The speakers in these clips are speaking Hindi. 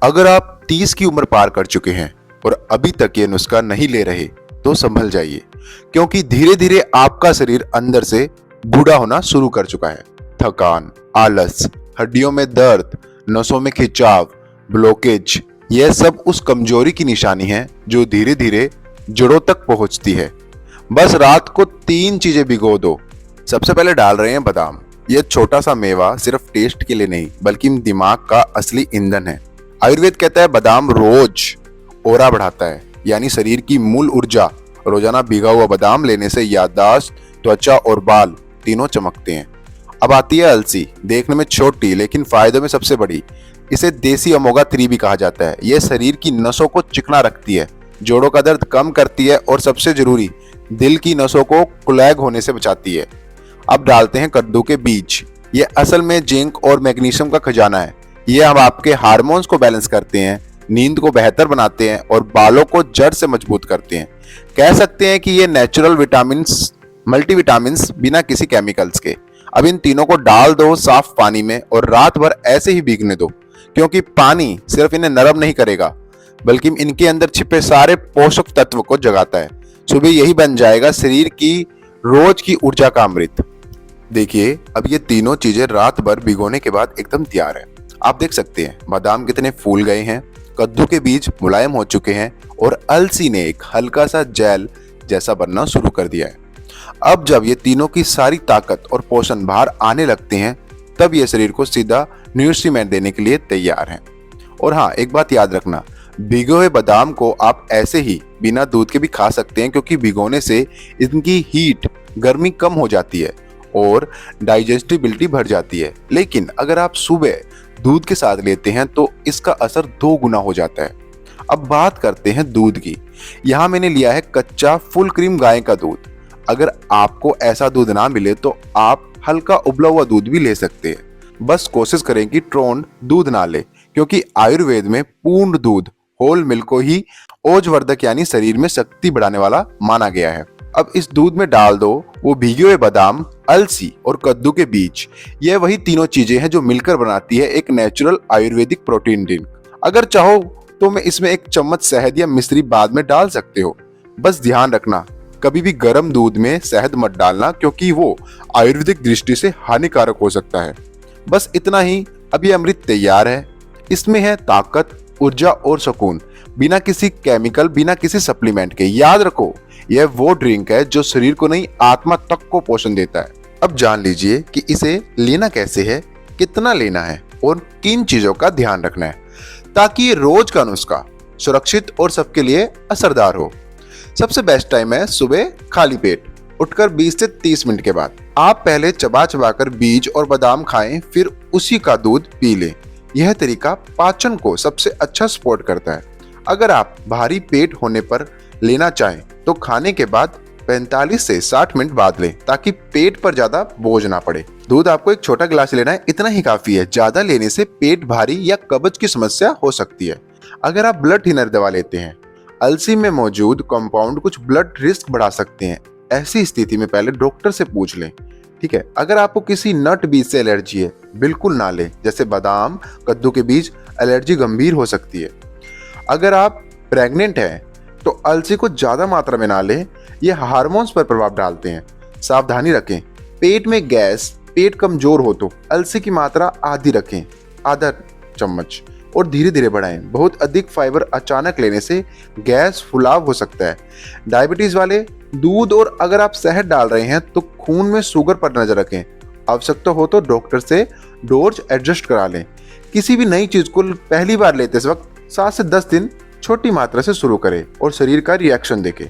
अगर आप 30 की उम्र पार कर चुके हैं और अभी तक ये नुस्खा नहीं ले रहे तो संभल जाइए, क्योंकि धीरे धीरे आपका शरीर अंदर से बूढ़ा होना शुरू कर चुका है। थकान, आलस, हड्डियों में दर्द, नसों में खिंचाव, ब्लॉकेज, यह सब उस कमजोरी की निशानी है जो धीरे धीरे जड़ों तक पहुंचती है। बस रात को 3 चीजें भिगो दो। सबसे पहले डाल रहे हैं बादाम। यह छोटा सा मेवा सिर्फ टेस्ट के लिए नहीं बल्कि दिमाग का असली ईंधन है। आयुर्वेद कहता है बादाम रोज ओरा बढ़ाता है, यानी शरीर की मूल ऊर्जा। रोजाना भीगा हुआ बादाम लेने से याददाश्त, त्वचा और बाल तीनों चमकते हैं। अब आती है अलसी, देखने में छोटी लेकिन फायदों में सबसे बड़ी। इसे देसी ओमेगा 3 भी कहा जाता है। यह शरीर की नसों को चिकना रखती है, जोड़ों का दर्द कम करती है और सबसे जरूरी दिल की नसों को क्लैग होने से बचाती है। अब डालते हैं कद्दू के बीज। ये असल में जिंक और मैग्नीशियम का खजाना है। ये हम आपके हार्मोन्स को बैलेंस करते हैं, नींद को बेहतर बनाते हैं और बालों को जड़ से मजबूत करते हैं। कह सकते हैं कि ये नेचुरल विटामिन्स, मल्टीविटामिन्स बिना किसी केमिकल्स के। अब इन तीनों को डाल दो साफ पानी में और रात भर ऐसे ही भीगने दो, क्योंकि पानी सिर्फ इन्हें नरम नहीं करेगा बल्कि इनके अंदर छिपे सारे पोषक तत्व को जगाता है। सुबह यही बन जाएगा शरीर की रोज की ऊर्जा का अमृत। देखिए, अब ये तीनों चीजें रात भर भिगोने के बाद एकदम तैयार है। आप देख सकते हैं बादाम कितने फूल गए हैं, कद्दू के बीज मुलायम हो चुके हैं और अलसी ने एक हल्का सा जेल जैसा बनना शुरू कर दिया है। अब जब ये तीनों की सारी ताकत और पोषण बाहर आने लगते हैं, तब ये शरीर को सीधा न्यूट्रिमेंट देने के लिए तैयार हैं। और हाँ, एक बात याद रखना, भिगो हुए बादाम को आप ऐसे ही बिना दूध के भी खा सकते हैं, क्योंकि भिगोने से इनकी हीट, गर्मी कम हो जाती है और डाइजेस्टिबिलिटी बढ़ जाती है। लेकिन अगर आप सुबह दूध के साथ लेते हैं तो इसका असर 2 गुना हो जाता है। अब बात करते हैं दूध की। यहाँ मैंने लिया है कच्चा फुल क्रीम गाय का दूध। अगर आपको ऐसा दूध ना मिले तो आप हल्का उबला हुआ दूध भी ले सकते हैं। बस कोशिश करें कि ट्रोन्ड दूध ना ले, क्योंकि आयुर्वेद में पूर्ण दूध, होल मिल्क को ही ओजवर्धक यानी शरीर में शक्ति बढ़ाने वाला माना गया है। अब इस दूध में डाल दो वो भीगे हुए बादाम, अलसी और कद्दू के बीज। यह वही तीनों चीजें हैं जो मिलकर बनाती है एक नेचुरल आयुर्वेदिक प्रोटीन ड्रिंक। अगर चाहो तो मैं इसमें 1 चम्मच शहद या मिश्री बाद में डाल सकते हो। बस ध्यान रखना, कभी भी गर्म दूध में शहद मत डालना, क्योंकि वो आयुर्वेदिक दृष्टि से हानिकारक हो सकता है। बस इतना ही। अब ये अमृत तैयार है। इसमें है ताकत, ऊर्जा और सुकून, बिना किसी केमिकल, बिना किसी सप्लीमेंट के। याद रखो, यह वो ड्रिंक है जो शरीर को नहीं, आत्मा तक को पोषण देता है। अब जान लीजिए कि इसे लेना कैसे है, कितना लेना है और किन चीजों का ध्यान रखना है, ताकि ये रोज का नुस्खा सुरक्षित और सबके लिए असरदार हो। सबसे बेस्ट टाइम है सुबह खाली पेट उठकर 20 से 30 मिनट के बाद। आप पहले चबा चबा कर बीज और बादाम खाएं, फिर उसी का दूध पी लें। यह तरीका पाचन को सबसे अच्छा सपोर्ट करता है। अगर आप भारी पेट होने पर लेना चाहें तो खाने के बाद 45 से 60 मिनट बाद लें, ताकि पेट पर ज्यादा बोझ ना पड़े। दूध आपको एक छोटा गिलास लेना है, इतना ही काफी है। ज्यादा लेने से पेट भारी या कब्ज की समस्या हो सकती है। अगर आप ब्लड थिनर दवा लेते हैं, अलसी में मौजूद कंपाउंड कुछ ब्लड रिस्क बढ़ा सकते हैं। ऐसी स्थिति में पहले डॉक्टर से पूछ लें, ठीक है। अगर आपको किसी नट बीज से एलर्जी है, बिल्कुल ना लें, जैसे बादाम, कद्दू के बीज। एलर्जी गंभीर हो सकती है। अगर आप प्रेग्नेंट हैं तो अलसी को ज्यादा मात्रा में ना लें, ये हार्मोन्स पर प्रभाव डालते हैं। सावधानी रखें, पेट में गैस, पेट कमजोर हो तो अलसी की मात्रा आधी रखें, आधा चम्मच, और धीरे धीरे बढ़ाएं। बहुत अधिक फाइबर अचानक लेने से गैस, फुलाव हो सकता है। डायबिटीज वाले दूध और अगर आप शहद डाल रहे हैं तो खून में शुगर पर नजर रखें। आवश्यकता हो तो डॉक्टर से डोज एडजस्ट करा लें। किसी भी नई चीज को पहली बार लेते वक्त 7 से 10 दिन छोटी मात्रा से शुरू करें और शरीर का रिएक्शन देखें।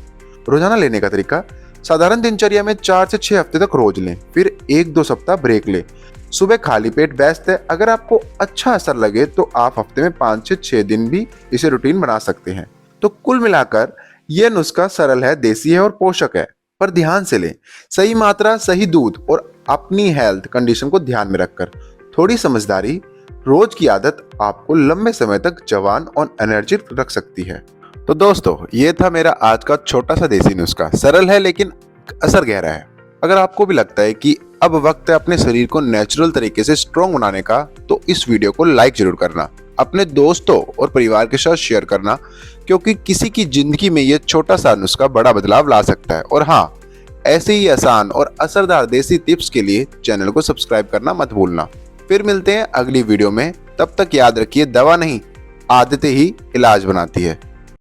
रोजाना लेने का तरीका, साधारण दिनचर्या में 4 से 6 हफ्ते तक रोज लें, फिर 1-2 सप्ताह ब्रेक लें। सुबह खाली पेट बेस्ट है। अगर आपको अच्छा असर लगे तो आप हफ्ते में 5 से 6 दिन भी इसे रूटीन बना सकते हैं। तो कुल मिलाकर यह नुस्खा सरल है, देसी है और पोषक है, पर ध्यान से लें। सही मात्रा, सही दूध और अपनी हेल्थ कंडीशन को ध्यान में रखकर थोड़ी समझदारी, रोज की आदत आपको लंबे समय तक जवान और एनर्जिक रख सकती है। तो दोस्तों, ये था मेरा आज का छोटा सा देसी नुस्खा। सरल है लेकिन असर गहरा है। अगर आपको भी लगता है कि अब वक्त है अपने शरीर को नेचुरल तरीके से स्ट्रॉन्ग बनाने का, तो इस वीडियो को लाइक जरूर करना, अपने दोस्तों और परिवार के साथ शेयर करना, क्योंकि किसी की जिंदगी में ये छोटा सा नुस्खा बड़ा बदलाव ला सकता है। और हाँ, ऐसे ही आसान और असरदार देसी टिप्स के लिए चैनल को सब्सक्राइब करना मत भूलना। फिर मिलते हैं अगली वीडियो में, तब तक याद रखिए, दवा नहीं, आदतें ही इलाज बनाती है।